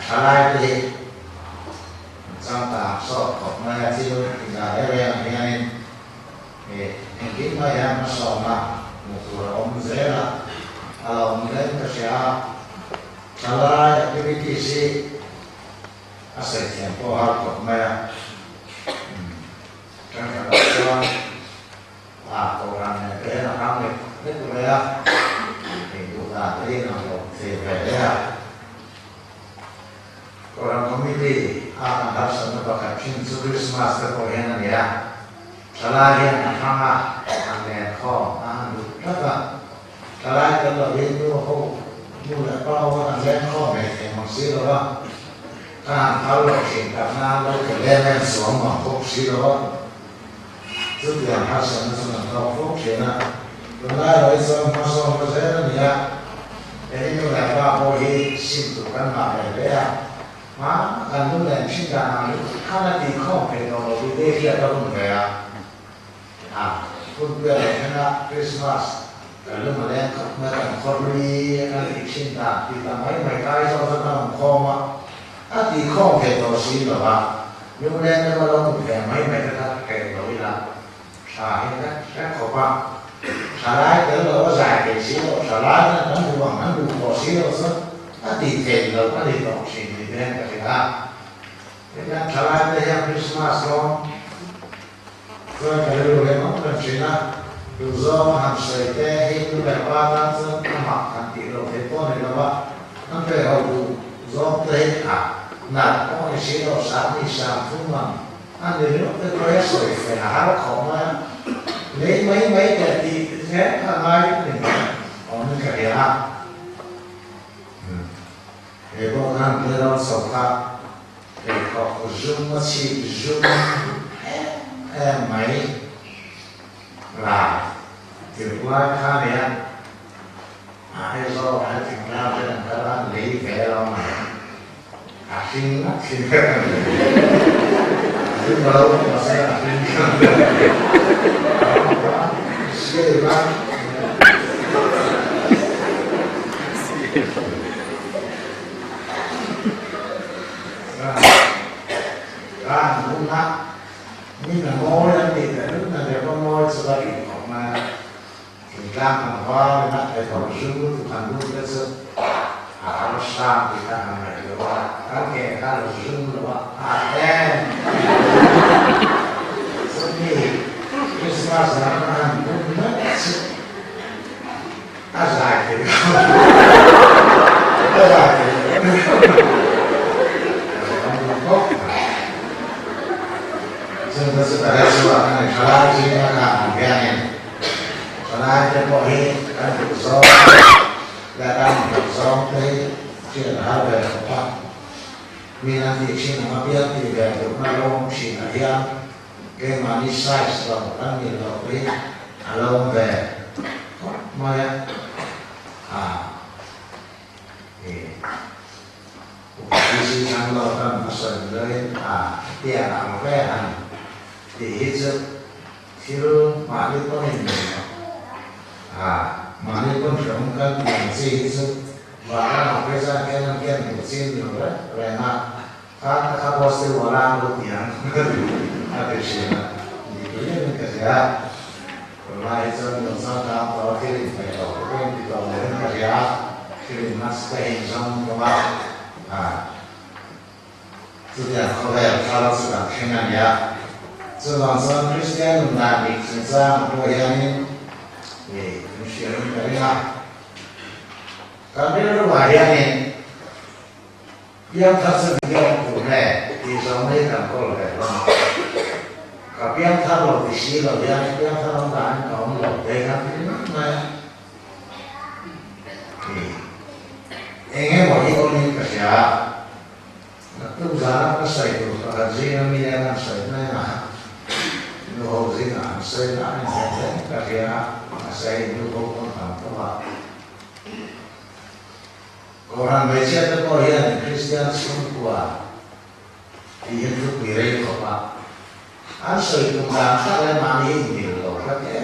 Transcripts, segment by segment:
Salai thì trong tạm sọ của mai chiêu thì là đây là anh em kính mai em nó sọ mà một tuổi ông dễ là ông đến cái sẽ salai activity si sẽ tiền của họ của mai trong cái đó cố gắng này cái là năng lực rất là thì chúng ta thấy là thì về đấy orang komite akan harus mendapatkan Christmas kepohian ya. Salah yang hanga ane kho ane kata salah kalau itu ho mulai kalau ane kho mereka masih loh kan kalau sih karena lo kelebihan semua kok sih loh itu yang harus mendapatkan kok sih na kalau itu masuk ke sana ya ini mulai apa pohi situ kan apa ya mà gần như là sinh ra nào khá là thì không phải nó bị đê kia đâu không phải cũng bây giờ là Christmas gần như mà đen không mà còn con đi ăn thì sinh ra thì là mấy cái cho nó làm không thì không phải nó xin rồi nhưng đen nó đâu không phải mấy cái rồi là xài cái khó quá xài lái cái nó dài cái xí rồi xài lái nó đủ bằng nó đủ bỏ xí rồi sao thì tiền rồi có đi đọc xin thì đen cái gì đó nên là salai đây là Christmas luôn rồi cái điều này nó là chuyện là dù do hàng sợi te hay như là ba năm dân nó mặc hàng tỷ đồng thế con này là ba nó phải hậu đủ do thế là có cái chế độ sáng đi sáng phun bằng ăn được nó cái cái sợi phải há nó khó mà lấy mấy cái thì thế là ngay mình còn những cái gì để bọn anh đưa ra sổ khác để có zoom nó chỉ zoom máy là từ qua khá này hay do hay thằng nào cho nên các bạn lấy vé đâu mà xin cái lúc đầu nó sẽ là xin cái cũng nát như là môi anh thì lúc nào để con môi sẽ là điểmของมาถึงร่างของพ่อเลยนะไอ้ของชื่อทุกคำรู้ก็จะหาเราสร้างที่ทำอะไรหรือว่าถ้าแก่ถ้าเราชื่อหรือว่าแก่ส่วนนี้คริสต์มาสนะมันเป็นเนื้อสิอะไรกันอะไรกันsebenarnya suara salah sih kan biarin salah aja boleh kan bersama datang bersama dari sini ada apa minat di sini apa biar tidak bernaung sini dia ke Malaysia selama kan di luar alam be maya sisi yang lawan masa dari dia apa thì hết sức khi mà đi con hình mà đi con sống cần làm gì hết sức và các học cái ra cái năm kia một xin nhiều đấy rồi mà các boss thì họ làm được tiền cái gì là thì cái cái gì rồi lại cho nó sao làm đó thì phải học cái thì đó là cái gì thì mình sẽ hình dung các bạn tự nhiên có vẻ khá là sự đặc trưng này这网上Christian那里身上多样的，学人可以但这个玩意呢，要它是比较苦的，地上没看过来了，可别它老的洗了呀，别它老难搞老的看那，应该我一个人可下，那都啥那水都把这个米那水那嘛。Nô gì là xây lại thế cả kia xây như không còn làm các bạn còn hàng mấy chiếc nó có hiện Christian xuống qua thì hiện thực bị rây của bạn ăn sợi cũng làm các em mang đi nhiều rồi các cái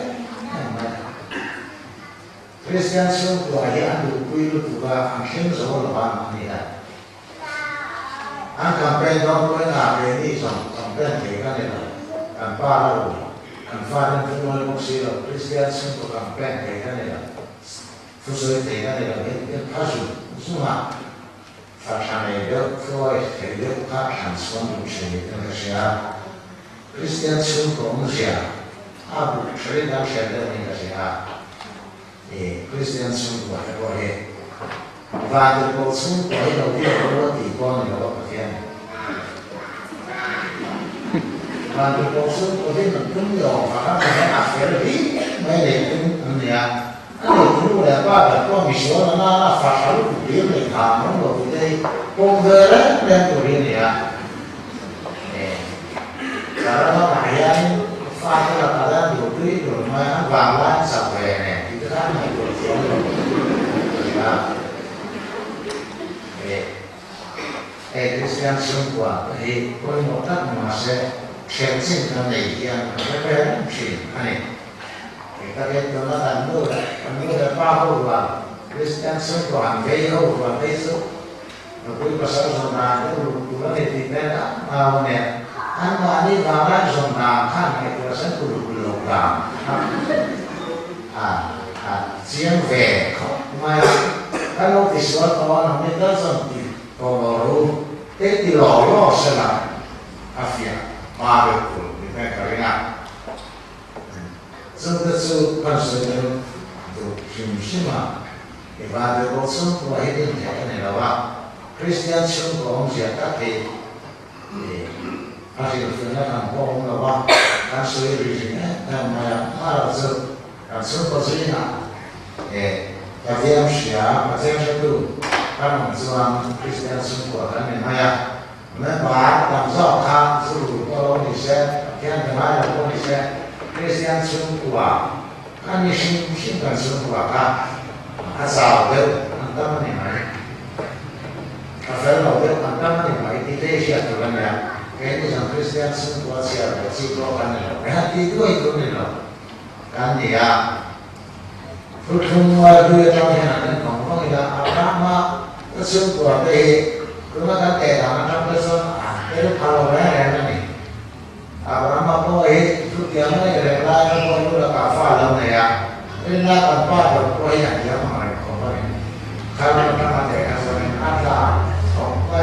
Christian xuống qua hiện đủ quy luật của bạn ăn thêm số là bạn mang đi anh campaign đó mới là về đi xong campaign thì cái này là anh ba rồi anh pha lên cái môi một xí rồi Christian sinh của campaign thì cái này là phụ sự thì cái này là cái phát dụng nhưng mà phát sản này được thôi thì được các hàng xóm cũng sẽ được cái gì Christian sinh của ông sẽ abu chơi đang sẽ được cái gì thì Christian sinh của cái gọi là và được bổ sung cái đầu tiên của tỷ con này là cái gì và được bổ sung cái mình cũng nhỏ và nó phải áp phải đi mấy để cũng này anh cũng là ba là con bị số nó phát sản của điểm này thảm nó rồi đây con về đấy nên của điểm này và nó lại anh pha cái là cả đang điều quý rồi mà anh vàng lan sập về này thì cái này của số Christian sinh qua thì có một cách mà sẽ sinh ra này thì anh phải biết chuyện này thì các cái đó là anh nuôi là ba hôm và Christian sinh qua anh gây hậu và gây số rồi cuối cùng sau đó là cái lúc đó thì nên là nè anh mà đi vào đó rồi là khăn cái của sinh của lục làm riêng về không mà cái lúc thì số đó nó mới tới rồi Toloro, te ti loro se la affia, ma per cui mi fai carina. Sempre su persone do Shimshima, e va per rosso tu hai dentro che ne va. Christian sono con si attacchi e fai il finale un po' una va, tanto è origine, ma la zo, la zo così e abbiamo tu các bạn xem Christian sinh của các miền Tây nên bà làm rõ tham sử dụng có thì sẽ khen cái mai là có thì sẽ Christian sinh của các nhà sinh cần sinh của các giáo đều an tâm này mấy các phép đầu đều an tâm này mấy thì đây sẽ được làm gì cái này là Christian sinh của sẽ là chỉ có cái này cái hạt tí đuôi tôi này là cái gì phút không đưa cho thế nào nên còn có người là Abraham cái xương của cái nó đã kể là trong cái xương cái lúc đầu bé này này Abraham có ấy chút tiếng ấy để lại nó có là cả pha lần này nên là còn pha được quay lại tiếng mà không có này khai nó đang để cái số này ăn ra không có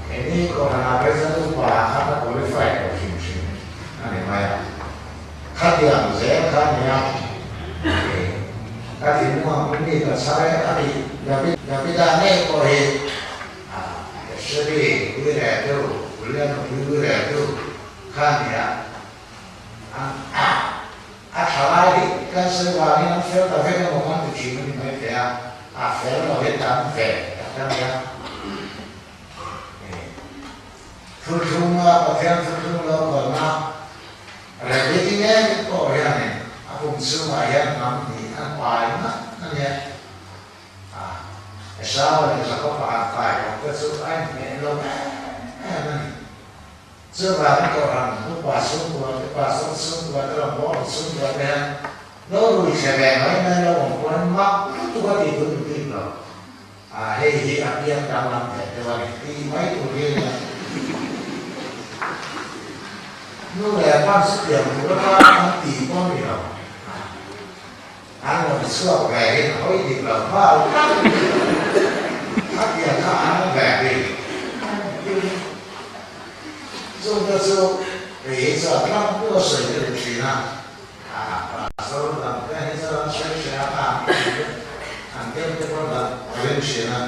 cái này còn là cái dân của khác nó có cái phải của chính trị này mà khác tiếng dễ khác nhau các thì mua cũng đi là sao đấy các thì nhà bây giờ này có thể sẽ đi vui vẻ đâu lên vui vẻ đâu khăn thì sao lại đi cái sự vào đi nó phèo ta phải có một con tự chịu mình phải phèo là biết tạm về các em nhá phương trung có thêm phương trung đâu còn nào rồi cái gì nhé cái cổ này cùng sư mà hiện nằm thì ăn bài nó nhé sao là có bạn phải có cái sự anh mẹ lâu này chưa vào cái cầu hàng lúc bà xuống của cái lòng bó xuống của cái nó rồi sẽ về mấy nơi đâu mà quên mất tôi có gì tôi được tin rồi hay gì ăn điên đang làm thế mà đi mấy tuổi kia này nó là quan sức điểm của nó tỷ con gì đâu anh một xưa về nói gì là bao phát hiện ra anh về đi dùng cho xưa để giờ năm cơ sở được chỉ là sau làm cái giờ sẽ làm anh tiếp cái con là lên chỉ là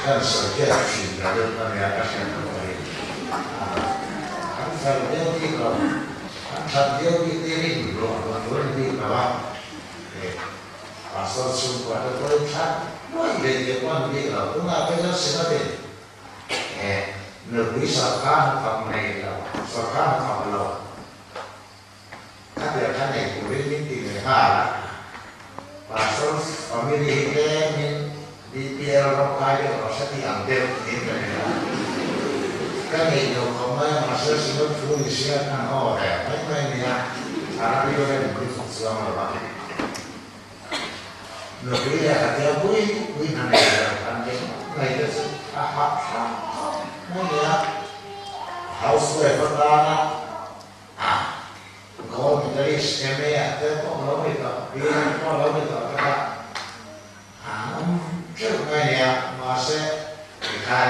cái sở kết chỉ là được là nhà các sản phẩm này anh phải tiêu đi rồi anh phải tiêu đi đi rồi và đối đi là pasal sumber ada perusahaan, jadi dia pun dia lah, tu nak belajar sebenarnya, negeri sekarang tak naik lah, sekarang tak belum, ada kan yang boleh minti mereka lah, pasal family kita di biar orang kaya orang sedih ambil ni mereka, kan itu kamai masa sebelum fungsi kan orang, macam ni ya, anak dia orang negeri selama lama. Người là theo quý này là anh này หักไม่เนี่ยเขาสวยพอตานะก็มีแต่ริสเอเมียแต่พวกเราไม่ต่อปีนั้นพวกเราไม่ต่อก็เชื่อไงเนี่ยมาเสียอีกครั้ง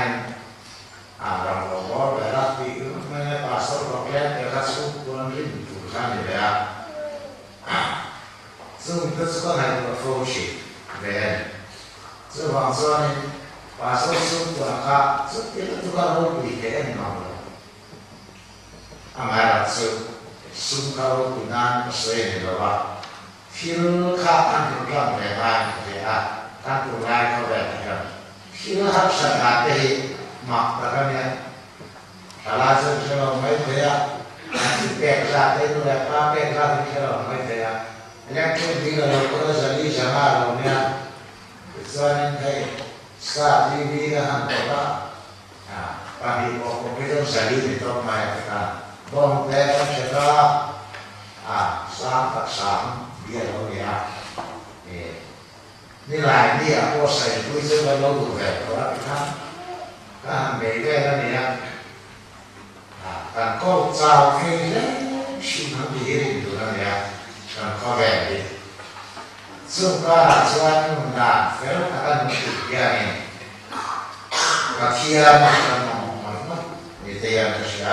เราบอกว่าเราปีไม่ได้ภาษาเราแค่แต่เราสู้ตัวนี้ถูกข้างเดียวซึ่งก็จะให้เราโฟกัสเรื่องซึ่งบางส่วนภาษาสู้ตัวข้าซึ่งที่เรารู้ดีแค่ไหนเราสู้เขาดูนั่นสวยนี่เราว่าที่รู้ข้าอันที่เราไม่ได้เนี่ยท่านผู้ร้ายเขาแบบนี้ครับที่เราหักสังกัดที่มักแล้วกันเนี่ยถ้าเราจะเราไม่เสียที่แปลกจากที่ดูแลป้าแปลกจากที่เราไม่เสียแล้วที่ดีเราก็จะดีชนะเราเนี่ยส่วนนี้สาดีดีกันทั้งหมดละบางทีบอกว่าไม่ต้องสาดีไม่ต้องมาครับบางแต่ก็จะสามตัดสามเบี้ยเราเนี่ยนี่หลายนี่พอใส่ด้วยเสื้อเราดูแบบว่าท่านก็เบรกได้แล้วเนี่ยการก็เจ้าเพื่อนชิมดีดูแล้วเนี่ยการก็แบบนี้ซึ่งก็ส่วนนู้นนะเพื่อนกันติดอย่างนี้ก็เทียมกันมันนี่เทียมจะเสีย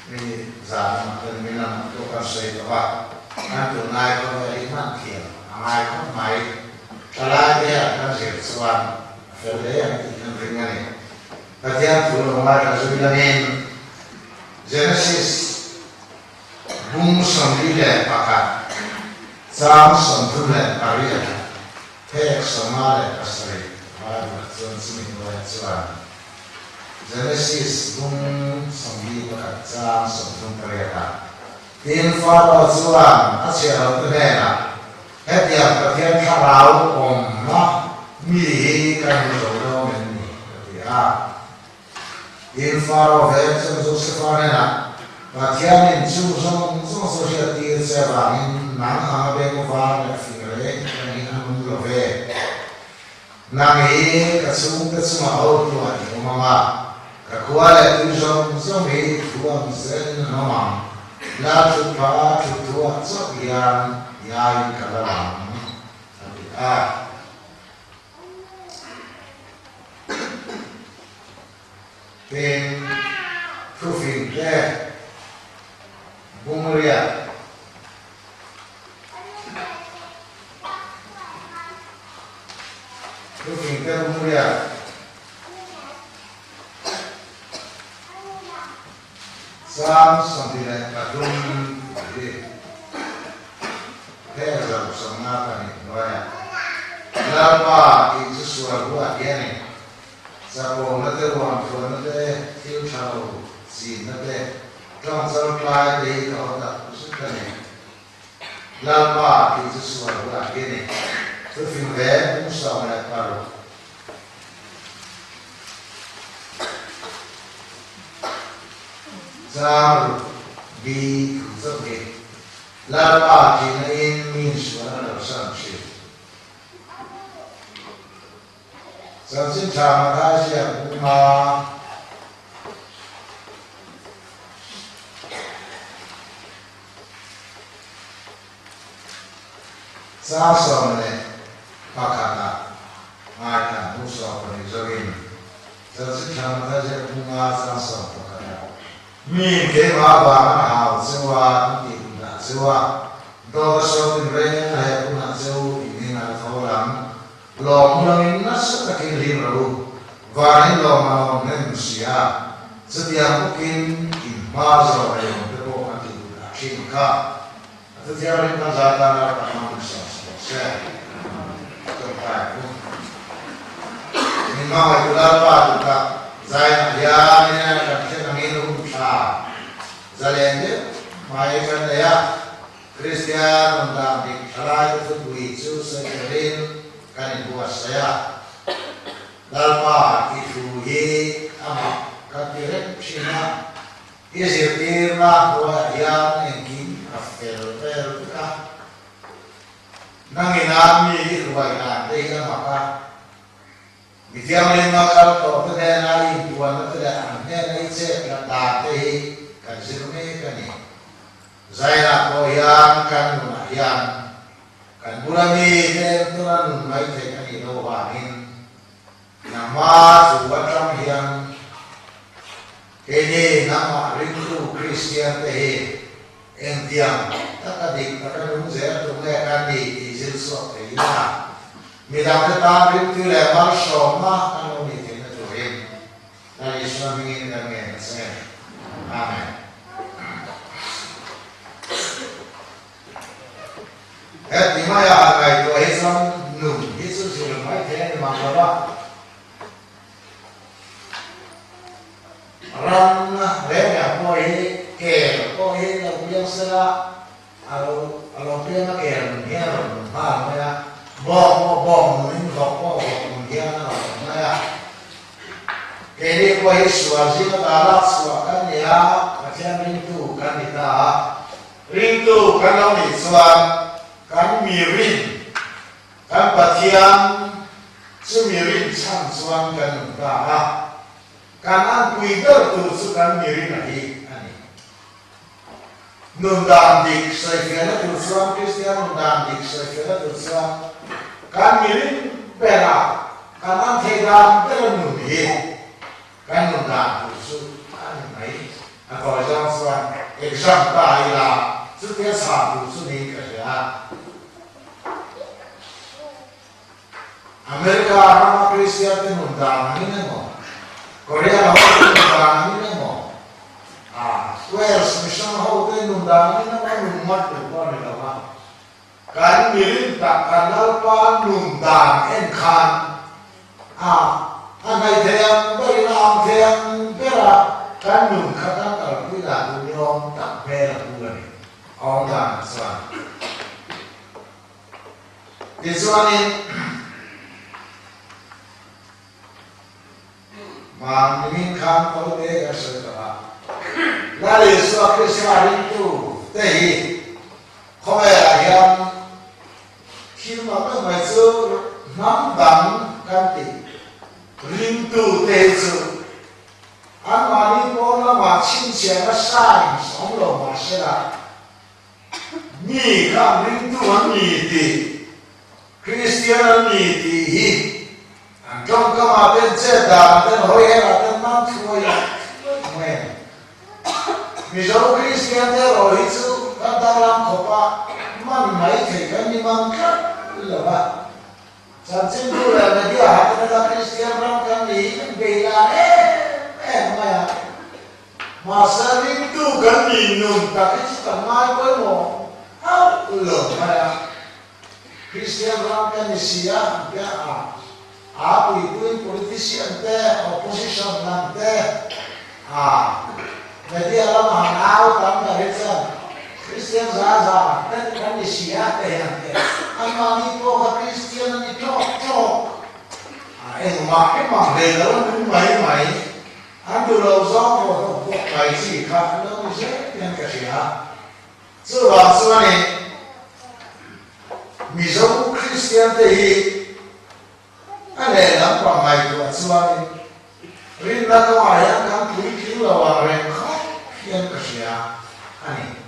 มีสามคนมีน้ำตัวกันเสียแต่ว่านั่นตัวนายก็ไม่ได้นั่งเทียมนายก็ไม่ตลาดเนี่ยนั่นเสียส่วนเฟรเดียที่นั่นเป็นไงแต่ที่อันตัวเราไม่ได้จะมีอะไรGenesis บุ้งสัมฤทธิ์เลยปากกาสามสัมฤทธิ์เลยอาริยะเทกสมาเลยกัสริมาดูส่วนสมิธไว้ส่วนGenesis บุ้งสัมฤทธิ์ปากกาสามสัมฤทธิ์อาริยะทีมฟาโรห์ส่วนอาเซียนตัวเองนะเหตุการณ์ประเทศข้าเราองค์นะมีการโจมตีนี้ทีมฟาโรห์เวทซึ่งโจเซฟเนี่ยนะว่าที่อันนี้จู่ๆส่งโซเชียลที่เซฟานินนั่งหาเบงฟ้าเนี่ยฟิงเร่นี่นั่งดูเวนั่งก็สู้มาเอาตัวนี่มาว่าก็ควรเลยจู่ๆมีตัวมีเส้นน้ำมันลาจุดฟ้าจุดตัวสักอย่างยายกันละเป็นผู้ฟิงแก่บุ้งเรียผู้ฟิงแก่บุ้งเรียสามสัมผัสกระดุมดีแค่เราสมนากันนี่น้อยแล้วว่าอีกส่วนหัวเย็นนี่จะบอกนั่นเองว่าส่วนนั่นเองที่ชาวจีนนั่นเองต้องสรุปลายดีก็ได้สุดท้ายแล้วว่าอีกส่วนหัวเย็นนี่ทุกสิ่งเดิมมุ่งสู่ในปารุจามดีสุดที่แล้วว่าที่นี่มีส่วนเราสร้างชีวิตสังสิทธามาได้เสียบุมาสาสมเนี่ยปากกาอาจารย์ผู้สอนคนนี้จะวินสังสิทธามาได้เสียบุมาสาสมปากกามีเกี่ยวกับว่าหาสิ่งว่าที่น่าสิ่งว่าโดยส่วนเรื่องให้ผู้นั้นจะรู้ที่น่าทรมานลองเราอินนัสตะกินริมรูวาริลองมาลองเล่นเสียสติอาบุกินอินมาสโรเองเป็นพวกอันที่ดูแลชิมข้าสติอารินกันจากการรับประทานสิ่งเสียตัวไปนี่มาให้ดูแลว่าดูแลใจยาเนี่ยกันเช่นนี้รู้ชาจะเล่นเนี่ยมาให้กันเนี่ยคริสเตียนต่างๆที่อะไรที่ดูอิสุสเกลินkan buat saya dalam itu ama kapiret sina isirna buat yang ingin afel ka nangin ami buat nanti maka Tiang lima kal to te ne na I tuan te an ne na I che la ta te hi kan sirme kan ni zaina ko yan kan na yan kan burami te tuan mai te kan I no wa hin nama su wa tram hian ke ni nama rindu Christian te hi en tiang ta ka dik ta ka lung ze tu le kan ni izil so te ina Midang kita itu lebar soma kalau ni kita tuhin. Dan Yesus ingin kami saya. Amin. Di mana ada itu Yesus nun Yesus sudah mai tiada mangkaba. Ram leh apa ini ker, apa ini aku yang sera. Kalau dia nak ker, dia rumah mana. Bom mình học mình kia nó này cái này quay sửa gì nó đã sửa cái này cái chuyện ring tu cái này ta ring tu cái nó này sửa cái mirin cái bát tiang chứ mirin chăm sửa cái nó cái anh quy đỡ tu sửa cái mirin này nung đàn dik sai phía nó tu sửa Christian nung đàn dik sai phía nó tu sửa kan mirin pera kanan thegam teran nuni kan nunda su kan mai ako jang swan exam ta ila su te sa tu su ni ka ya America rama Christian te nunda ni mo Korea no nunda ni mo Wales mission ho te nunda ni mo mat tu ko ni la kan mirin tak kanal pa nundang en kan anai theyang bari nam theyang bera kan nun khatan kal pila dunyom tak bera bugani ong dan swan diswanin mang min kan ko de asata la le so krisyarin tu tehi khoe ayam khi mà các mày xưa nắm đắng can tị linh tu tê sư anh mà đi con nó mà xin chè nó sai sống lòng mà sẽ là nhị các linh tu hắn nhị tị Christian hắn nhị tị hi trong các mà tên chết đà tên hối hay là tên năm thôi mẹ vì dấu Christian thế rồi chứ các ta làm khổ ba man mấy thì cái như man khác là vậy chẳng xin tu là người đi học cái đó Christian trong cái gì vì là em mà sao đi tu cái gì nung ta cái chỉ cần mai với một lửa mà Christian trong cái gì cái between politician te opposition làm te người đi làm hàng áo tắm là hết rồi Christian zaza dan kan di siapa yang amani poha Christian ni cok mak le lalu mai andu lo zong ko mai si kha lo ni se yang ka sia so la so ni mi zo Christian te hi ane lam pa mai to so ni rin la ko ayang kan tui ki lo wa ren kha yang ka sia ani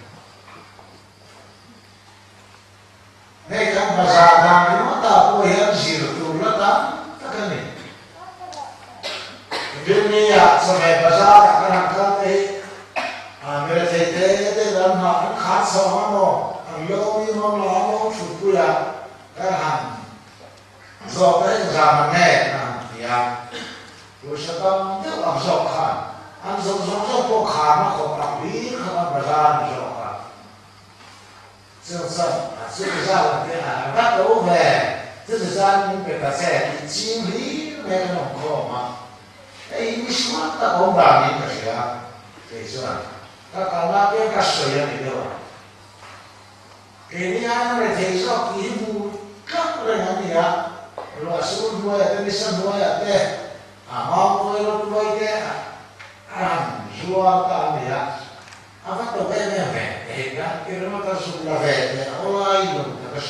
Này các bà già đang cái mắt ta có hiện gì được tù lắm đó tất cả này vì như sau này bà già các nàng các thế người thầy thế làm họ cũng khá sâu hả nó lâu như nó chụp bùi các hàng do cái già mà nghe thì tôi sẽ tâm rất là dọc khả anh dọc có khả nó có đặc lý không bà già dọc khả sơ thực ra là cái bắt đầu về thực ra những cái ta sẽ chiếm lý về cái lòng khó mà ấy mới smart ta không làm những cái gì thì sao ta còn là cái sợi này đâu cái này anh này thấy rõ cái bu các cái này gì rồi số đuôi cái sân đuôi thế mong đuôi nó đuôi cái dua ta này apa tu kan yang về kan kira mata sudah về orang itu terus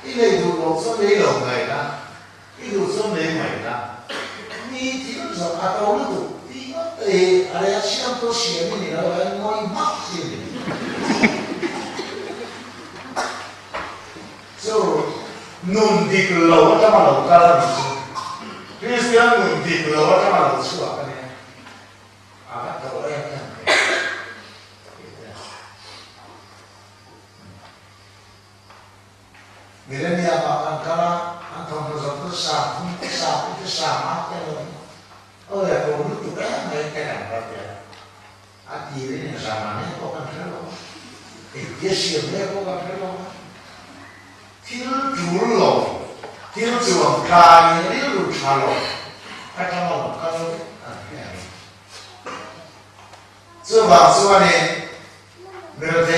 ini này đủ lỗ số lấy lỗ người ta cái đủ số lấy người ta đi thì nó giờ đâu nó đủ đi nó thì ở đây xem tôi xem như này là ngồi mắc gì so nun đi lỗ cho mà lỗ ta là gì Christian nun đi lỗ cho mà lỗ sửa cái này bắt đầu em người ta nhà bảo anh cả anh không có giống cái sàm mát cái rồi ôi là cô nước tụi bé mấy cái này bao giờ anh gì đấy là sàm mà có cần phải đâu thì cái xiêm đấy có cần phải đâu thiếu chủ lầu thiếu chủ cài thiếu chủ trà lầu cái trong lòng cái rồi cái này số này người ta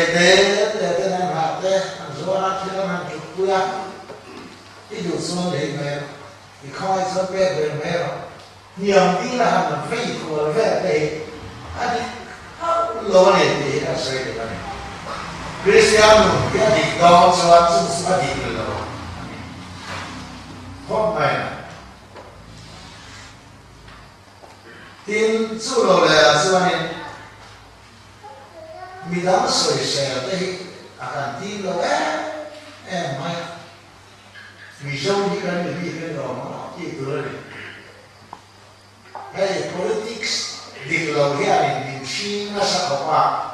thế này mà thế anh số là thiếu anh chụp quay cái đủ số này mà thì coi số bé về mà nhiều tí là mình phải của về đây anh lô này thì là xây được này Christian cái gì đó cho anh cũng sẽ đi được rồi không phải tin số lô là số này mình đã sửa sửa đây akan tin lô em mai vì sao như cái này bị cái đó mà chỉ cứ rồi hey politics đi lô cái này mình xin nó sẽ có qua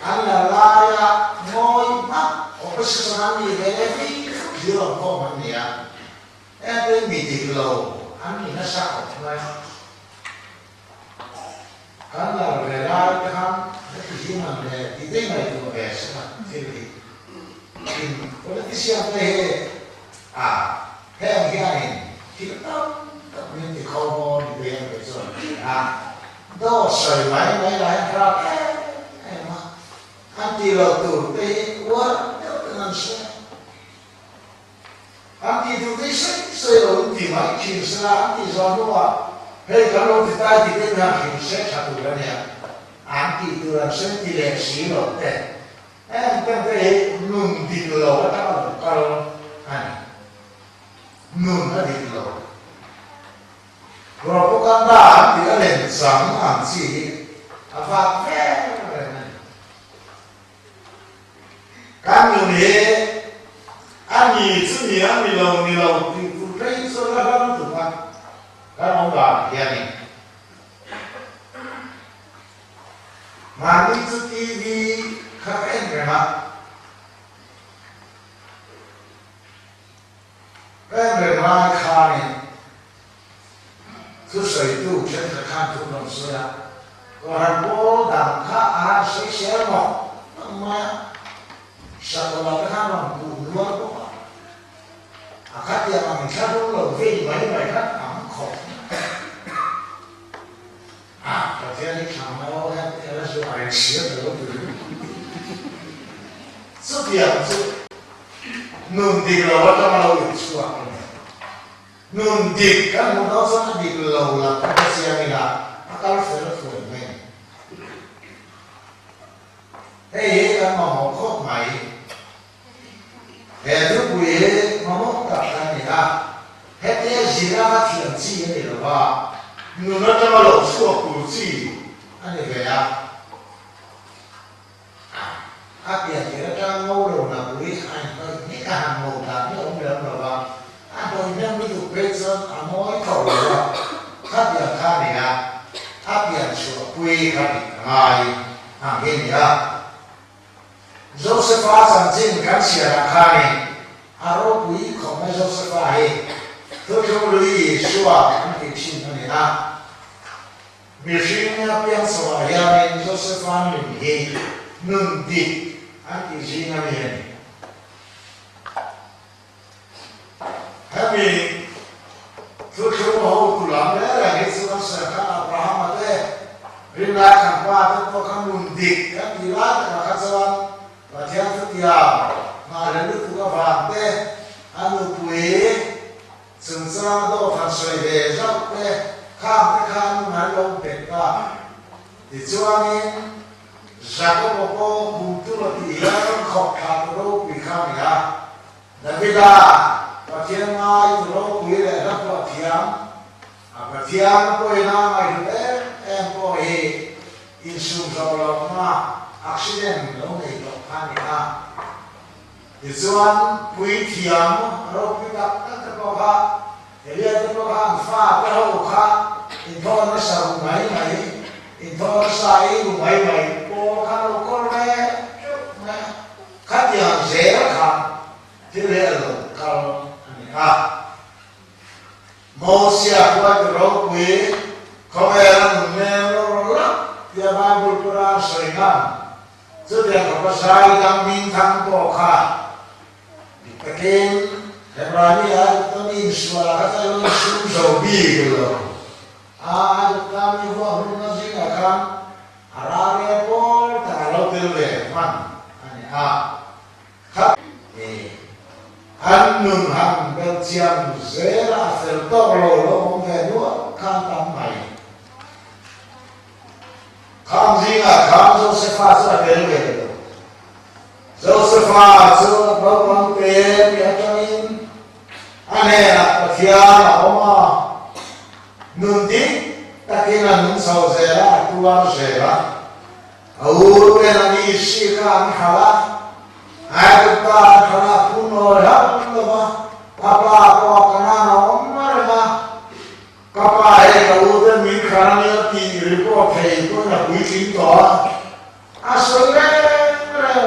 anh là la ngồi mắt opposition gì về đây thì chưa có vấn đề em đây bị đi lô anh thì nó sẽ có ngay anh là về la cái ham cái gì mà về thì đây này cũng về sẽ là thế thì politician đây theo cái này thì nó nên thì không có đi về rồi đó sợi máy lại ra em mà anh đi vào tù đây quá nó sẽ anh đi tù đây sẽ rồi thì máy chuyển sang anh đi rồi đúng không hay cả lúc thì ta thì cái nhà chuyển sẽ chặt tù ra nè anh đi tù làm sẽ đi lệ sĩ rồi đấy em cần phải nung đi lỗ cho nó anh nung nó đi lỗ rồi có căn bản thì nó lên sẵn hẳn gì và phép các người này anh nhìn chứ nhỉ anh nhìn lòng thì cũng thấy số là nóถูกมั้ยcác ông bà kia này mà đi từ TV các em rồi mà em rồi mà khai này cứ sợi tu chân là khăn tu lòng sữa còn bố đằng khác sẽ một mà sao mà cái khăn lòng tu luôn đó khác gì mà mình khác đúng rồi vì mấy khác ẩm khổ đầu tiên đi khám máu em là số ai xía được lúc đó xuất hiện nương đi lầu trong lâu được xua nương đi các món đó rất đi lầu là cái xe này là các phải là phổi mình thế cái mà họ khóc mày để thứ quỷ mà muốn gặp cái này là hết cái gì ra chuyện gì này là ba người nó trong lâu xua cụ gì anh này về các tiền thì nó trong ngô đồ là quý anh thôi những cái hàng màu tàn như ông lớn rồi ba rồi nên mới được bây giờ mỗi khẩu rồi các tiền khác này các tiền sửa quy các tiền ngài hàng cái này Joseph sang chính cái gì là khác này rồi quý không phải Joseph ấy tôi cho lui sửa anh thì xin cái này vì xin nhà biên soạn nhà nên Joseph mình hi nương đi anh thì xin nhà mình Hãy tôi không hầu tụ lắm đấy là cái sự sẽ các Abraham đấy riêng lại thằng qua tôi không muốn địch các đi lát là các dân và theo thức nhà mà đến lúc tôi có vàng đấy anh được quý sừng sang đâu thằng sợi về dốc đấy khám cái khám nó lâu bệt cả thì cho nên ra có một cô bùn tư là thì nó khóc khát đâu bị khám gì David và thiên ai từ lâu quý lệ rất là thiam có ina mai thế em có hệ in sum sau lâu mà accident lâu này lâu khăn à thì chuan quý thiam rồi quý gặp các cái ha thì bây giờ cái ha pha cái hậu ha in thôi nó sầu mấy in thôi sai mấy cô khăn lâu cô mẹ khác tiền dễ lắm thế là kalau Moses qua từ lâu quý không ai làm nghe nó lắm dia Bible Quran soi ngang chứ dia không có sai đang minh thăng bộ khá cái kênh Hebrani tôi nhìn xua là các anh xuống dầu bì rồi làm như vậy nó gì cả kan Arabia Paul ta lâu tiêu về man khác anh nương hàng bên chiang dễ là phải to lồ nó không về nữa khăn tắm mày khăn gì à khăn Joseph sẽ về về Joseph chưa bao bằng tiền để cho nên anh này là thiên là ông nương tí ta kia là nương sầu dễ là tu ăn dễ là bên là đi xí khăn khá ai cũng ta khá cũng nói lắm mà apa có cái nào mà kapa hay là udah mình khá là thì report thầy tôi là quý chính đó soi cái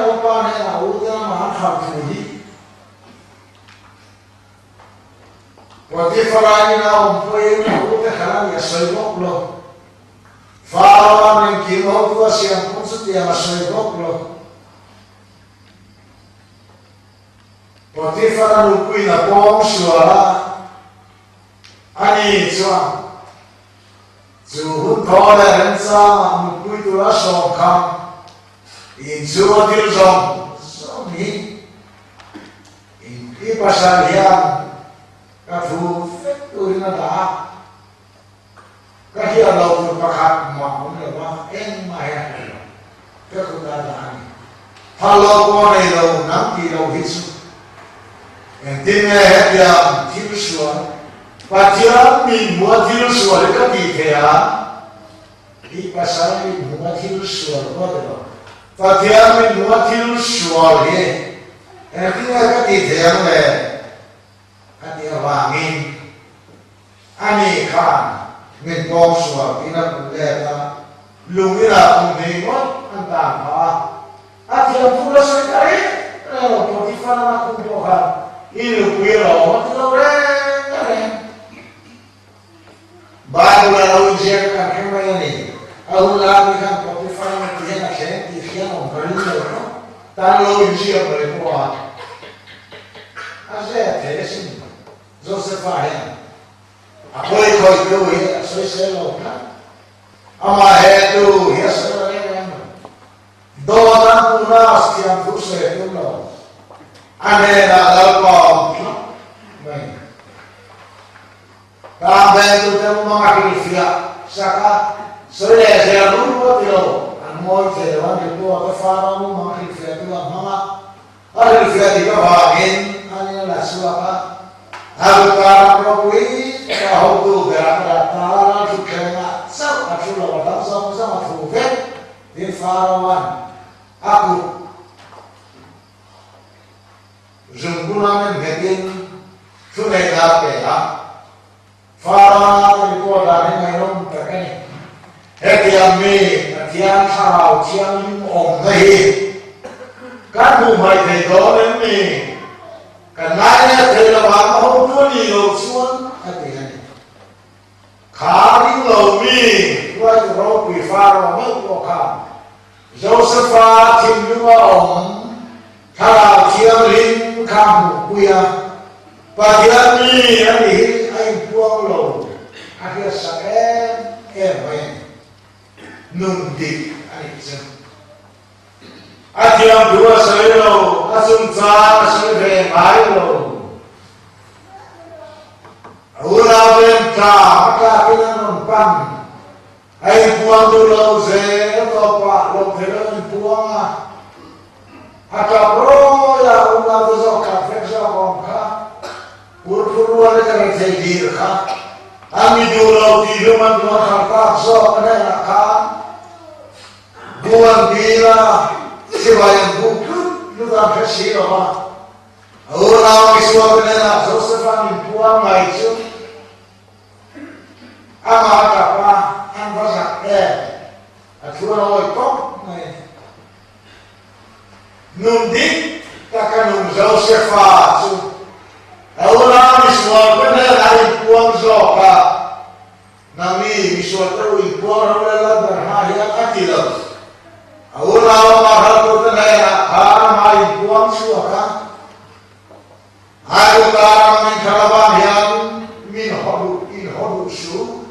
opa này là udah mà học gì còn cái phái nào phải là udah khá là soi gốc luôn phá mình kiếm học qua xem cũng rất là soi gốc luôn Potifar nukui na pom suara ani chuan chu hun tho le ren sa nukui tu la som kham in chu dil zong so ni in ki pasal hian ka thu fet tu na da ka hi lo tu pakhat ma mun le wa en ma ya ka ku da da ni hello ko nei lo nam ti lo hi chu tin nghe hết giờ thiếu xuống và thiếu mình mua thiếu xuống để các vị thế à đi qua sáng mình mua thiếu xuống có được không và thiếu mình mua thiếu xuống đi em tin nghe các vị thế này các vị vàng nghìn anh ấy khăn mình bom xuống thì nó cũng đẹp ta lùng như là cũng thấy mất anh tạm hả thiếu phụ nữ soi cái rồi cóที่ฟังมาคุณบอกครับilu kuiro matlo re Bible la ujian kan kemai ni au la mi kan Spotify ni dia nak share di dia on kali no tan lo ujian boleh buat aje teresin Joseph ya apa ikoi tu ya soi selo kan ama he tu ya selo ya do tan puna stiam tu se tu lo anh là đâu còn mình ta về từ trong mà cái gì ạ sao soi lệ sẽ đúng có điều anh mua sẽ là anh mua cái pha đó mà cái gì đó mà anh cái gì đó vào in anh là sao cả anh ta có quý cái hậu tu về là ta là chụp cái là sao là chụp là bắt đầu sao mà thủ phép đi pha đó anh dùng cú nam em nghe tin số này là cái à pha thì có là những ngày hôm cái này hết tiêm mi tiêm sao tiêm ổn đây các cụ mày thầy đó đến mi cái này thầy là bạn không có nhiều xuống cái này khá đi lâu mi quay từ đó quỷ pha rồi mới có khá Joseph tìm được ôngถ้าเราเที่ยวลิ้นข้ามหุบเบียปะเทียนนี่อันนี้ไอ้พวกเราอาเทียสักเอ็มไว้นุ่มดิอันนี้ซึ่งอาเทียมดูว่าสวยเราอาสุนทราสวยเร่งไปเราอุลาเป็นกาเป็นน้องปั้นไอ้พวกเราเสียตัวปะเราเทเราพวกAkabro ya una vez o café já com pur-puruan kan jadi kah? Kami dulu di rumah dua kertas so menerangkan buang bila sebayang buku lu tak kasih apa? Orang iswa menerang Josephine buang itu, ama apa? Anda sakit, aku orang itu, nundi takkan Josephine. Orang iswa menerang buang zoka, nami iswa tu buang orang berhayat akilah. Orang mahal tu menerang mai buang zoka. Aku sekarang mencoba yang in hodu su,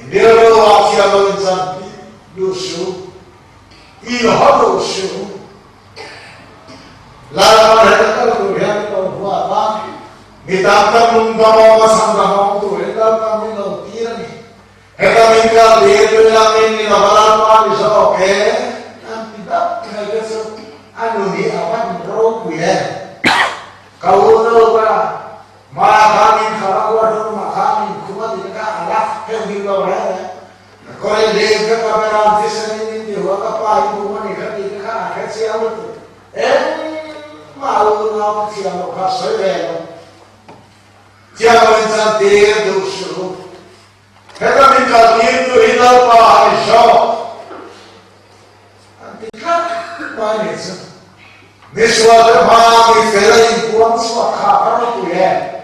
dia bawa siapa insan dusu, in hodu su. Lalu mereka kalau dia kalau buat apa, kita akan membawa masalah itu, kita akan menolak ni. Kita minta dia bilang ini nampaklah apa bisa oke, nanti tak kita so, anu ni apa berok ya. Kau tahu apa? Makanin kalau ada makanin, cuma tidak ada yang dibawa. Kau yang dia kamera di sini dia apa ibu mana kan dia kan ada siapa tu? Malu nak siapa kasih dia? Siapa insan dia tu suruh? Kita minta dia tu hidup apa show? Nanti kan mana itu? Miswada mami felai buang swaka kalau tu ya.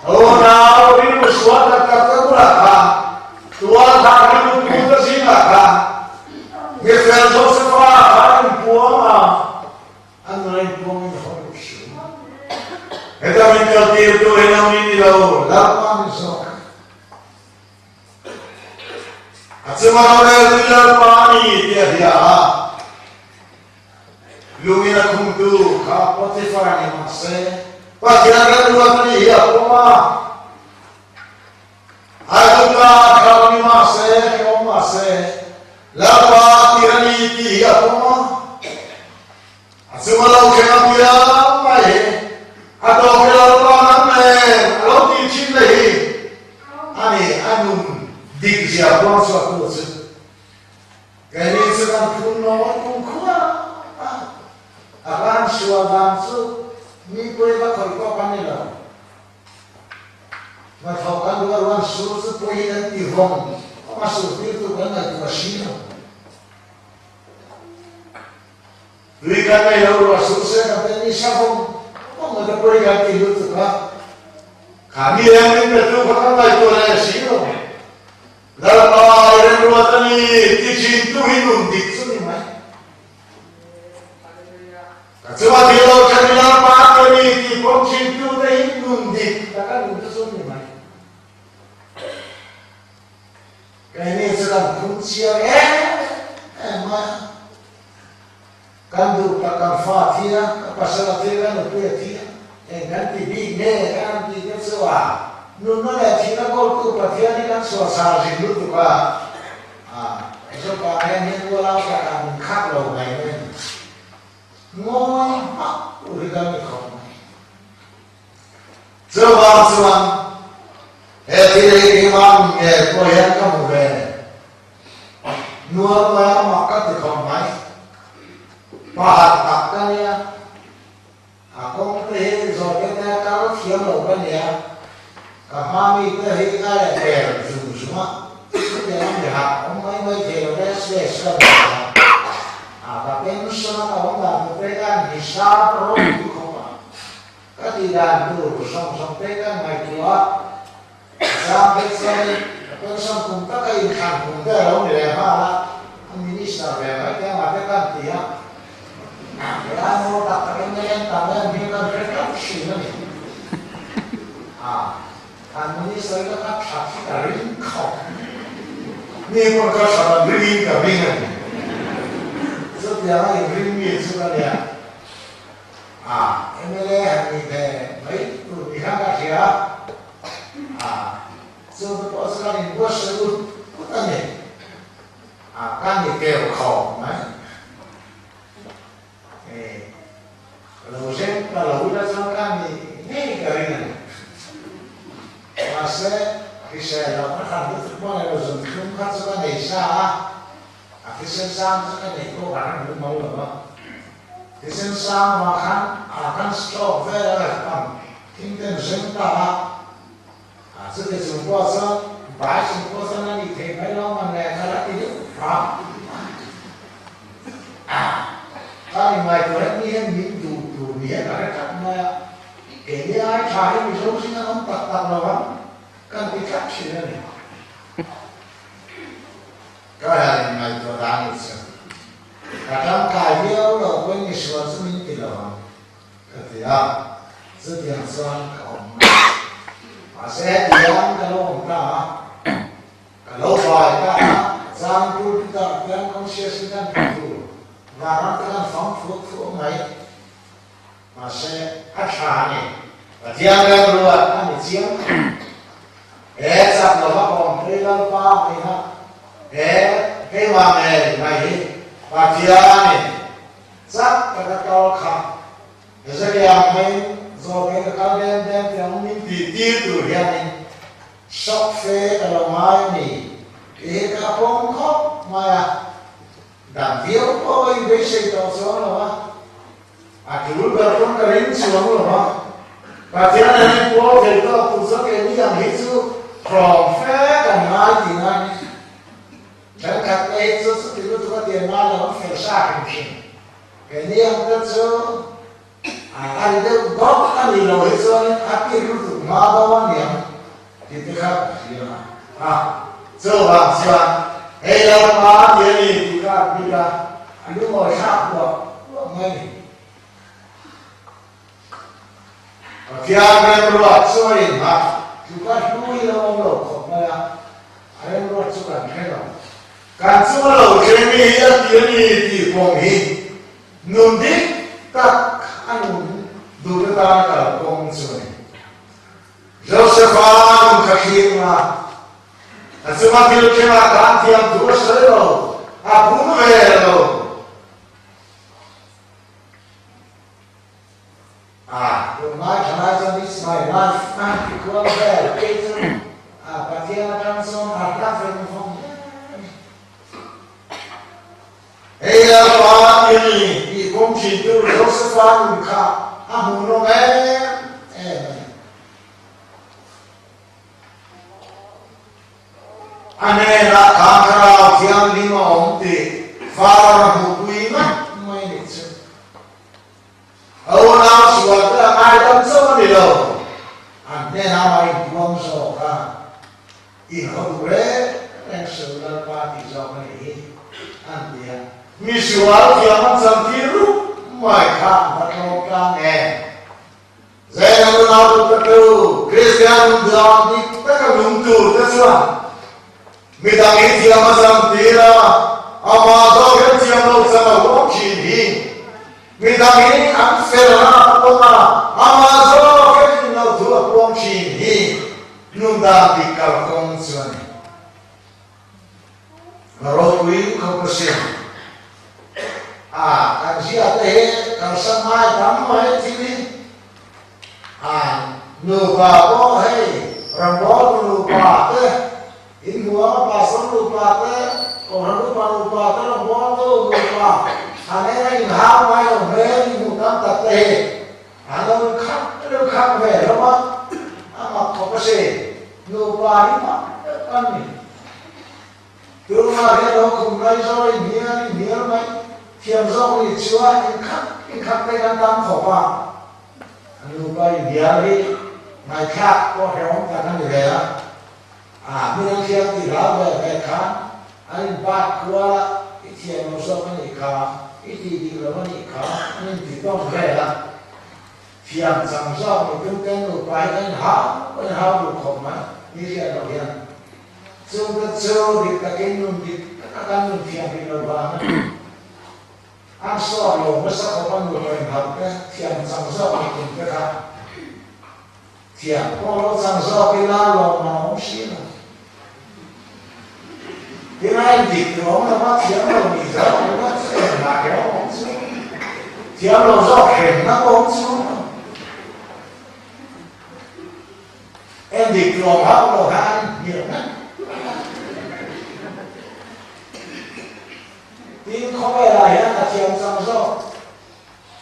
Oh now ini miswada kata berapa? Tuan hari itu kita silakan. Misal Josephine hari buang, anda buang ini harus. Kita minta dia tu hendak ini lau, lama misal. Asyik orang itu pani dia. Lumina kumtu Potifar ni masih, pakaian dua ni ya koma, aku kalau ni masih, lapa tirani ti ya koma, semalam kena dia mai, atau kalau namanya kalau ti cintai, anu dik siapa suatu tu, kini sedang pun nomor kuat. Akan suaban su ni boleh bakal kau panela. Macam kan dua orang su boleh nanti hong, masuk itu kan nanti masih. Dua kali orang su saya kata ni siapa? Oh, ada boleh ganti itu kan? Kami yang ini tu kan lagi orang sih. Dalam orang dua tadi dicintu hidup diksu ni mai. Cuma kalau camilan pakai ni di ponsel tu dah nundi, takkan untuk sunyi mai. Kini sedang kuncian mah kandu pakar fatihah, pasal fatihah tu ya tiah, ganti bine, ganti kesuwa. Nuna ya tiah kau tu fatihah ni kan suasana hidup tu kan. Esok kalian ni walau kan kak lau mai. Ngomong udah kami kau. Sebab tidak imam koyan kamu nuar maya maka tekam mai pahat takkan ya. Aku teh zona kalau siang lokan ya. Kami teh ada semua. Jangan lihat, mai teh ses. Tapi misalnya kalau nggak memberikan hisab roh itu koma, ketidak dulu sampaikan makilah sampai sambung tak kayak sambung kalau dilempar minister mereka yang ada kan dia, ya mau tak terima yang tangan dia mereka sih ni, kan minister itu kan saksi dari kau, ni perkara dari kami. Setiap hari beri sudah ya. MLA hari ini baik tu pihak dia. So betul sekali bos sebut tanya. Akan dikau kau, mana? Kalau udah sama kami, ni kami mà sẽ cái xe là nó thành cái thức này là dùng không khác cho cái này xa cái sen sang cho cái này có khả được mong được không cái sen sang mà khăn stop về là bằng kinh tế sinh ta sự cái dùng qua sao bài dùng qua sao này thì mấy lo mà này nó là cái gì pháp cái này tôi đã nghe những chủ nghĩa là cái cách mà cái này ai thay vì số sinh nó không tập tập đâu không cần cái cách gì này cái này tôi đã nghĩ xem cả trong cái điều là quên cái số sự mình thì là cái gì rất là son không mà sẽ đi ăn cái lỗ không ta cái lỗ vải ta giang tu ta cái con xe sinh ra tu và nó cái phóng phúc mấy mà sẽ ăn trà này và chiang ra luôn ăn để chiang ế sắp là bắt còn cái lăng pha này ha ế cái hoàng này và chiang này sắp cái cao khăn để sẽ làm mấy do cái cao đen thì ông mình tỉ từ hiện này sốc phê cái lòng mai này cái phong khóc mà đảm thiếu có cái bế xây tàu số là cái lúc đó không có đến xuống là và thế này có thể có một số cái lý do hết sức from phê cái mai thì này chẳng hạn cái số thì lúc có tiền mai là nó phải xa cái này ông ta số anh đều góp anh đi rồi rồi cái lúc mà bao nhiêu thì cái khác gì mà giờ bạn hay là mà tiền thì các đi ra anh đúng rồi sao được ngay thì anh em luật rồi mà chúng ta nuôi là ông lộc không phải anh em luật cho cần cái đó cần số lộc cái gì tiền thì cũng hi nôn đi các anh đủ để ta cả công rồi Joseph cái gì mà Asuma kilo kema kanti am dua selo, abu velo. My horizon is my life, and equal there. Peter, Patiana Johnson, nothing from. Hey, ini kunci tu Joseph Luka, abu no anh là cả cái thiên lý mà ông thì phá ra một quý mà mấy lịch sử ông nào sửa cái ai đâm sâu đi đâu anh nên nào ai buông sổ cả ít hơn đấy anh sửa là ba thì do cái này anh thì mi sửa thì anh chẳng thiếu mai khác mà không càng nghe giờ nào tôi kêu Christian đưa đi tất cả đúng chủ tất cả Midang iti ang masang tira, ang mga dogen siyang magsamagong kini. Midang ini ang serana po na, ang mga dogen nagtuwag kini. Nunda di kalkong suwan. Marokuin ko siya. Ang siya tayo, ang samay, tamo ay tini. Nuba po, hey, rambol nuba te. In gua pasang lupa te, orang lupa te, orang buang tu lupa. Ane in hao mai orang về in bukan tate. Ane lu kham về lo ma, ama kau pasti lupa ni ma, kan ni. Tu ma dia lo kumai so ni mai, tiap so ni cua in kham te kan tam kau pa. Lupa dia ni, mai khap kau hewan kan ni dia. Mình khi thì lá về khán anh bác qua ít tiền một số cái gì cả ít đi rồi cái gì cả nên chỉ có về là tiền sản xuất một cái một vài cái hao được không mà như thế nào vậy xong cái sâu thì cái nông thì các cái nông tiền thì nó vào ăn sò rồi mới sẽ có con người học cái tiền sản xuất một cái khác tiền có sản xuất cái lá lò mà không xí nữa thế này thì nó bắt thiếu rồi thì giờ nó bắt là kéo bóng xuống thiếu rồi do kèm nó bóng xuống em đi trường học đồ hai nhiều lắm tin không phải là hiện là thiền sang do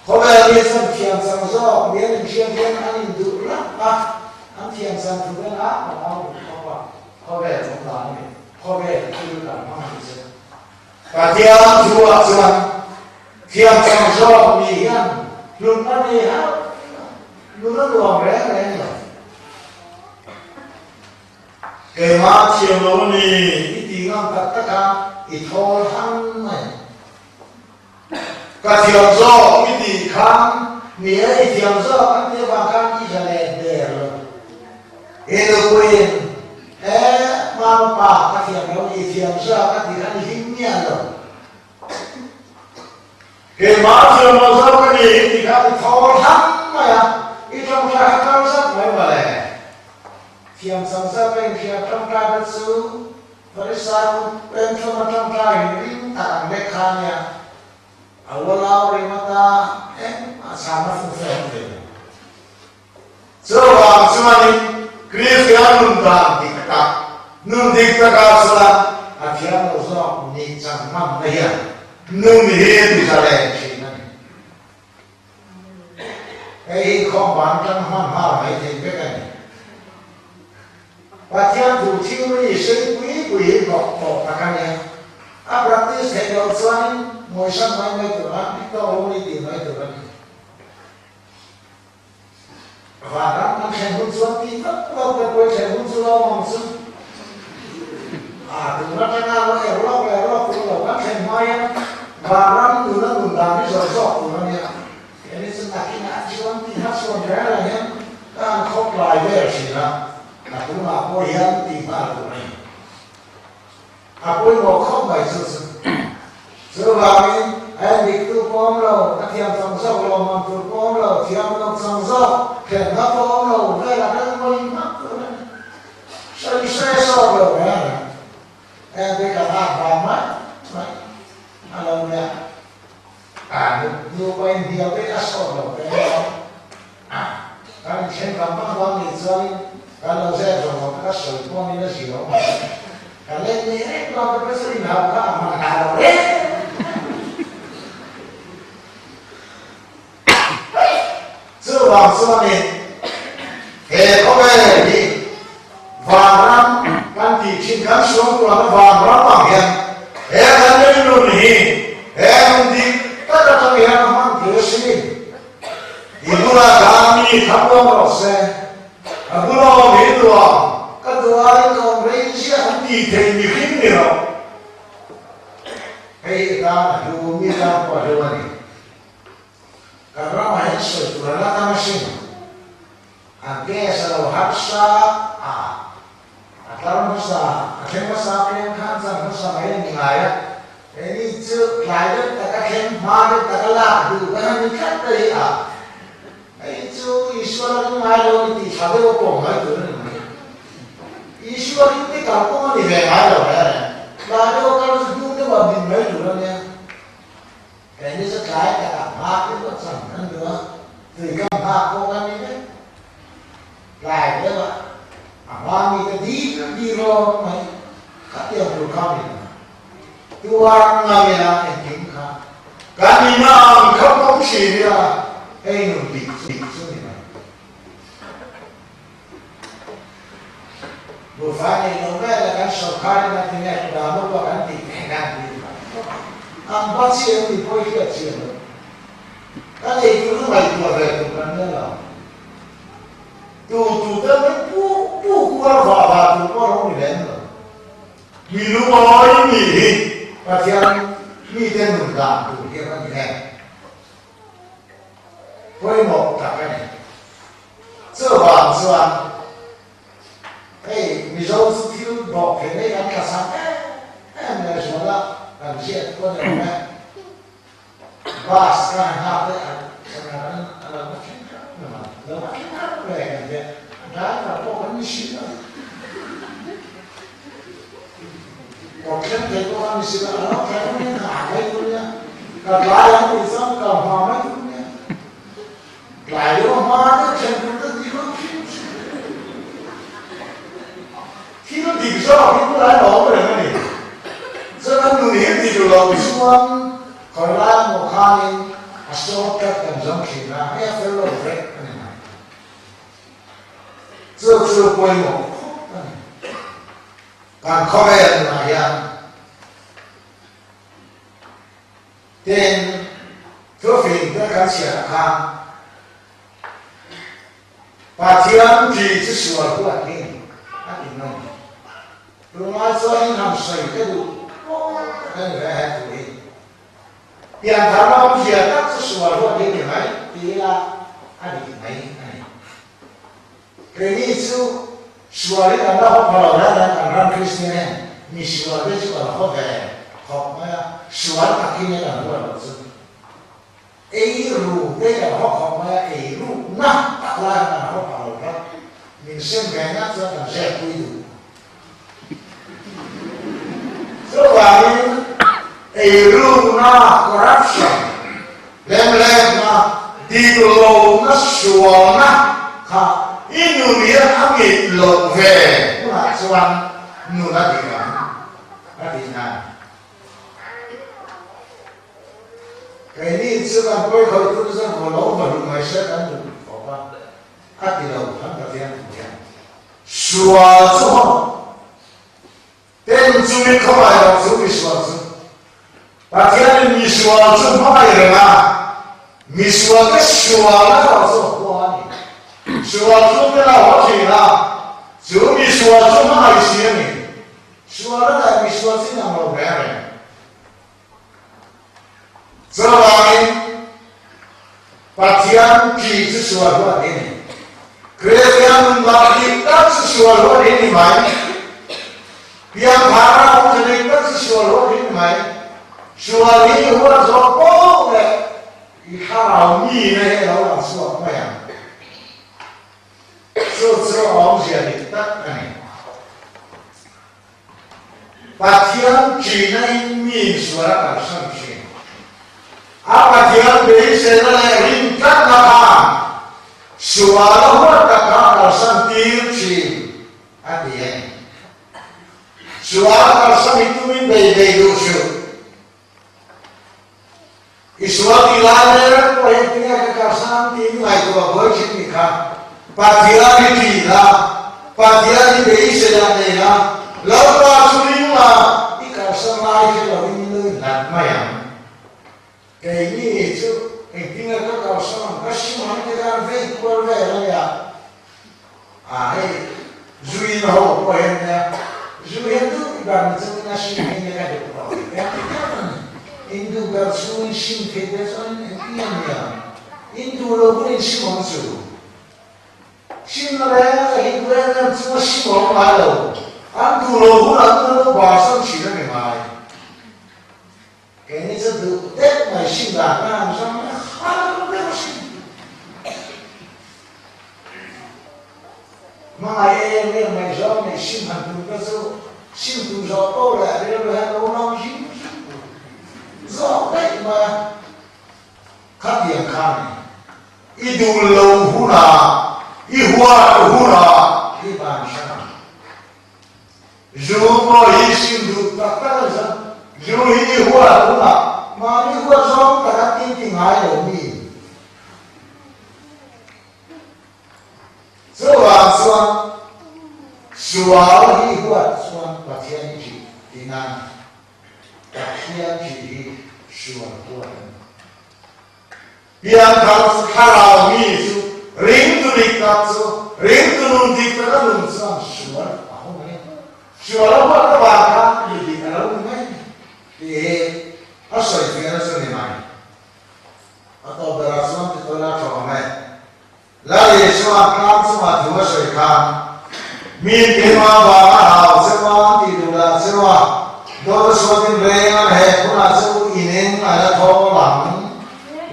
không phải là biết rằng thiền sang do biết là thiền thiền anh đi đủ lắm anh thiền sang thứ bên áp mà ông không phải trong đó này không phải là chưa cả mà mình sẽ và thiền chùa chùa thiền sang do mình hiện luôn anh đi hết luôn nó luồng rẽ lên rồi cái mà thiền lâu này ít tiếng tất cả ít thôi hăng này cái thiền do ít tiếng khang nghĩa thiền do anh đi vào khang chỉ là để rồi cái quên mà bà cái thiền lâu này thiền do cái tiếng anh hiếm nhẹ rồi cái mà thiền do cái gì thì cái thôi hăng này ít trong trái cao rất mấy bà lẻ thiền sang ra bên thiền trong trái đất sư với sao bên trong trái hình tạng để khăn nha awal ri mata sama fulfill so semani kriya nunta dikta sala afian uzo ni chamam naya nung he di sale china ei không ban trong han ha mai thì cái này và thiên thủ chiêu đi sinh quý bọc ta cái này practice cái đầu xuân ngồi sang mấy tuổi anh biết đâu hôm nay tìm mấy tuổi anh và đang xem hôn xuân thì rất lâu cái quay xem hôn xuân lâu mong xuân từ nó ra nóero từ đầu các xem mai và đang từ nó buồn đàm đi rồi sọ từ nó nha cái này xin đặt cái ngã xuân thì hát xuân rẽ là nhé đang khóc lại về gì đó là cũng là cô hiền tìm ra của mình cô ngồi khóc bài xuân sửa vào em đi tu con rồi các thiền sang dâu rồi mà tu con rồi thiền nó sang dâu thiền nó con rồi đây là cái mình mắc rồi xây sâu rồi em đi cả hàng vàng mắt alo nè như quen nhiều cái đã sâu rồi cái đó cái trên cầm băng băng thì chơi cái lâu xe rồi một cái sợi con đi nó xỉu cái lên đi hết lo cái sự nào cả mà cả rồi đấy chưa vào xưa này hệ có về đi vàng lắm căn thì xin khám xuống của nó vàng lắm bằng hiện hệ hắn lên luôn này hệ đi tất cả trong hiện nó mang thiếu sinh thì cũng là cả mi thăm quan rồi xe cũng lo biết rồi các đồ ăn còn lấy xe hắn đi thì mi khinh nhiều hay ta là dù mi ta qua đâu này karena main sebenarnya kan mesin, agak selalu harsa, kalau masa yang kan masa main nilai, ini tu nilai tu tak kena mana tak kalah, tu kan ni kan tadi itu Iswara tu malu itu sahaja apa mai tu ni, Iswara itu kalau ni malu lalu kalau sebelum tu babi mai tu ni. Cái này rất cái cả ba cái vật sản hơn nữa thì các ba cô anh ấy lại nữa ba mình cái đi rồi mày các điều được không thì tôi ăn ngày là em kiếm khá cái gì mà không chỉ là cái người bị xuống như này vừa phải này nó nghe là cái sầu khai là thế này là nó có cái gì cái nào gì bắt chiên thì coi cái chiên rồi cái này cứ mày vừa về cũng cần nữa là tu ta mới pu qua và tu qua không đi đến rồi vì lúc đó nghỉ và thiên nghỉ tên đừng làm tu kia nó như thế với một cả cái này sơ vàng hey mình dâu thiếu bỏ cái này ăn cả sáng em là số đó làm chuyện có thể là và sekarang apa sekarang ada macam mana ada macam apa ya dia ada apa kan misi Waktu itu orang misi orang kayaknya ada itu ya kalau yang bisa kalau mama itu ya lalu mana cenderung itu cho cái bữa lại đó rồi này cho nên người hiến thì rồi xuống khỏi la một hai số các cần giống chỉ là hay phải lâu đấy này chưa quên một càng khó bền là hiện tên thưa phiền tất cả sẽ khang và thiên chỉ chỉ sửa của anh anh nói lúc mà cho anh làm sợi cái đủ anh phải hết rồi hiện thằng ông kia tất chỉ sửa của anh thì mấy thì là anh thì mấy này cái này chứ sửa cái đó họ bảo là thằng làm Christian mi sửa cái chứ là họ về họ mà sửa cái kia là nó là gì ấy ru đây là họ mà ấy ru na là họ bảo là mình xem cái nhát cho thằng sẽ quy đủ số vài ấy ru na corruption lem na đi đồ na sửa na ha ít nhiều nghĩa áp nghị lộn về cũng là xoan nhiều là gì cả là gì nào cái này chưa làm quay khởi tôi rất là lâu mà lúc này sẽ ăn được có ba áp thì đầu hắn cả tiền xóa cho tên chú ý không ai đâu chú ý xóa cho và thế nên mi xóa cho không ai được à mi xóa cái xóa nó là số quan xóa cho cái là họ chỉ là chú mi xóa cho không ai xí này xóa đó là mi xóa chỉ là một cái này cho vậy phát triển chỉ是说罗的可是咱把你当是说罗的你买别怕我这里当是说罗的你买说你我说包的你看你那老板说么样就是往下的把天只能你说了上去apa dia bisa lari kan apa suara warga kalau santirci adian suara kalau itu membeda dosa isuat ilaner poinnya kekasan ini lagi bawa cerita patiran kita patiran bisa lari lalu asulnya ikasan lagi kalau ini nak mayang cái này chứ cái tiếng là các cầu sông các sinh hoạt cái đang về quên về đó nhỉ hay duy nó hậu của em nha duy em cứ đoàn dân là sinh hoạt như cái được rồi em Hindu gặp suy sinh thế đó cho nên em nhỉ Hindu là cũng sinh hoạt chủ sinh nó đấy Hindu em chúng sinh hoạt mà đâu anh tu là cũng là nó bảo xong chỉ là ngày mai cái này rất được Tết mày sinh ra làm sao nó khá không biết sinh mà em mày do mày sinh hẳn từ cái số sinh từ gió to lại bây giờ là đâu nào sinh gió đấy mà khác tiền khăn ít đủ lâu hú nà ít hoa hú nà ít bàn sao dù có ít sinh được tất cả là sao dù ít hoa hú nà mà đi qua sông cả các tin thì ngài ở mình số vào xóa đi qua xoan và thiên chỉ thì nan cả thiên chỉ xóa qua biar kalau kalau ni su ring tu dikat su ring tu nun dikat nun sam xóa apa ni xóa apa tu bahkan di kalau ni thì asal dia rasa ni mai atau berasal kita nak coba mai lari semua kam semua dua sekam min kema bawa semua tidur semua dua suatin rengan hai pun asal ini ada tholang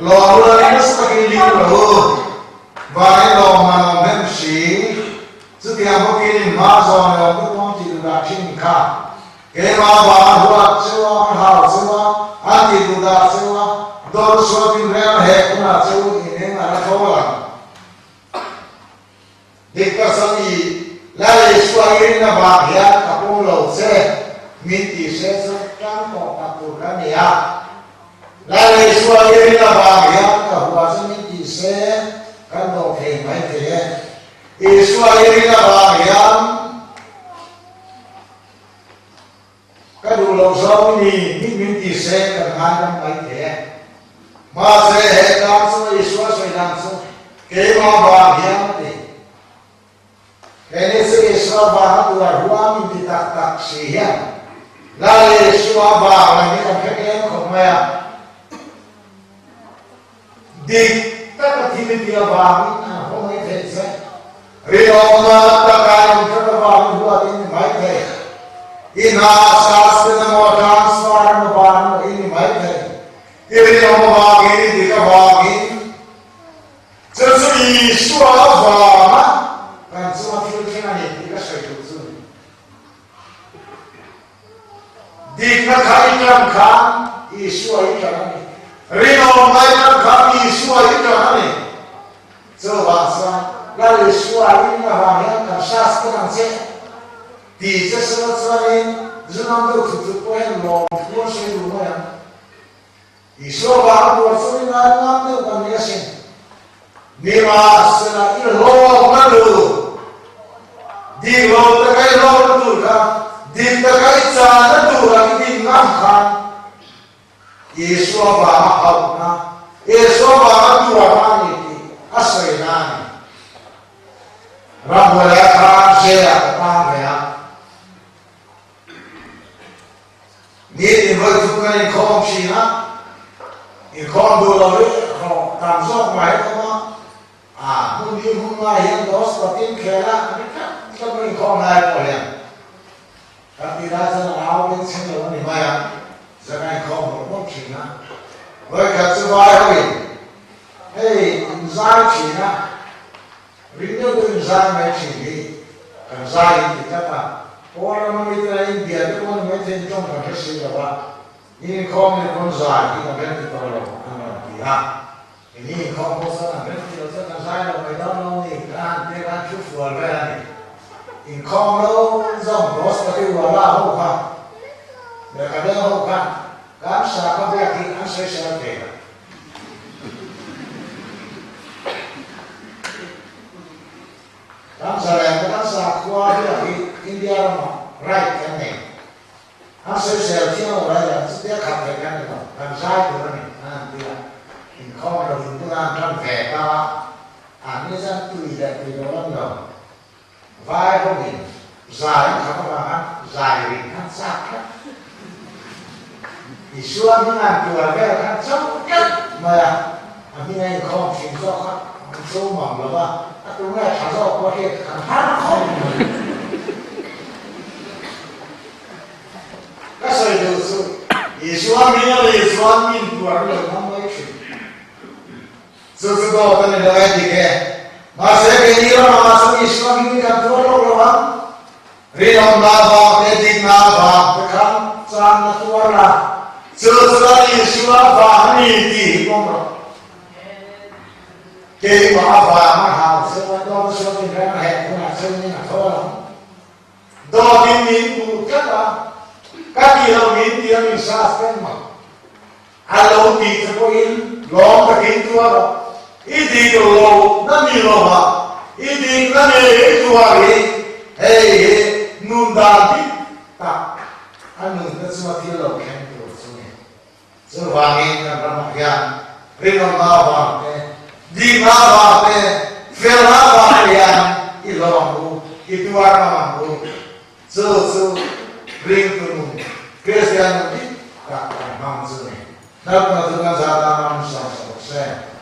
lalu ini sebagai liru baik lalu mana memsi setiap mungkin masuk lalu pun tidur singkat kema bawa dua semua hal semua anti duda semua dor suatin rengan hai pun asal ini ada tholang dikasih lari suatin na bahagia kapung bông lầu xe min tỷ xe số trắng cọp đặc tụ cái này à lại lấy xua cái là vàng ya cả hoa sẽ min tỷ xe cái đồ thể mấy thế xua cái là vàng ya cái đồ lầu sâu ni min tỷ xe cả hai năm mấy thế mà xe hệ cam số xua xoay đằng số cái mà vàng ya thì cái này sẽ xua vàng tu là hoa min tỷ tắc tắc xì ya lại xua vàng là những cái em không nghe đi tất cả thì mình đi vào không ai thấy sẽ vì ông ta cái ông ta vào hua đi mấy thế in asas na mo transfer mo ban in mấy thế vì ông vào cái đi cái vào cái这是以说法嘛但是我听听那里一个水土字đi cái khai trang khám以说一个Rino mai kan kami suai itu kami. Sebab lalu suai ini hanya kan sastra nasi. Di sesuatu ini jangan tu tutup poin long pun sih rumah. Isu baru bersuri nanti kan yasin. Nima sena ini long malu. Di long terkai long tu kan. Di terkai cara tu lagi di ngam Yesus bahwa na, Yesus bahwa dua hari ini asal nani. Ramai orang saya apa ya? Ni invite bukan ikhom Cina, ikhom dulu ikhom tamsok mai koma. Mungkin yang dos tapi kira kita ikhom lain boleh. Tapi rasa awal ini semua ni maya. Jangan kau berbuat Cina, mereka sebaik hey, insan Cina, rindu tu insan macam ni, insan kita apa? Orang kita India tu orang macam jom kerja siapa? Ini kau ni pun insan kita berarti kalau dia, ini kau bosan berarti kita insanเราไม่ต้องลงนี่การชุบฟัวแบบนี้อินคอมเราจอมรสปฏิวัติว่าเขาค่ะเดี๋ยวกันเรื่องเขาค่ะการสาขาเรียกที่อันเสียเกิดการแสดงการสาขาเรียกที่อินเดียมาไรกันเนี่ยอันเสียที่เราอะไรอย่างที่ขับไปกันเนี่ยการใช้ตัวนี้ที่อินคอมเราถึงต้องการทำแผลตาอันนี้จะตุยแต่ตุยเราต้อง vai của mình dài không có bạn dài thì khăn sạc hết thì xưa những ngàn tuổi về khăn sốc nhất mà như này không chịu do khăn số mỏng là ba đúng là thả do có thể khăn hát không các sợi đồ sự thì xưa mình là xưa mình tuổi là năm mấy chuyện sự đó tên là cái gì kìa Masa kini orang masuk Islam ini kan tua orang, rinom naba, keting naba, pekan sana tua lah. Sesuatu Islam bahani di komro. Kini apa mahal, sesuatu sesuatu yang hebat, punya seni atau dua minggu kata, kaki lalu dia misal semua. Alau di sekolah, long pergi tua. Idi lo nami lo ha, idi nami tuari, hey nundadi tak, anu semua tiada kentut semua. Sewangi dan ramayan, rinom nawa, di nawa, felawa yang ilmu, itu warna mampu, ring tunu, Kristian itu tak mampu. Dapat dengan cara manusia selesai.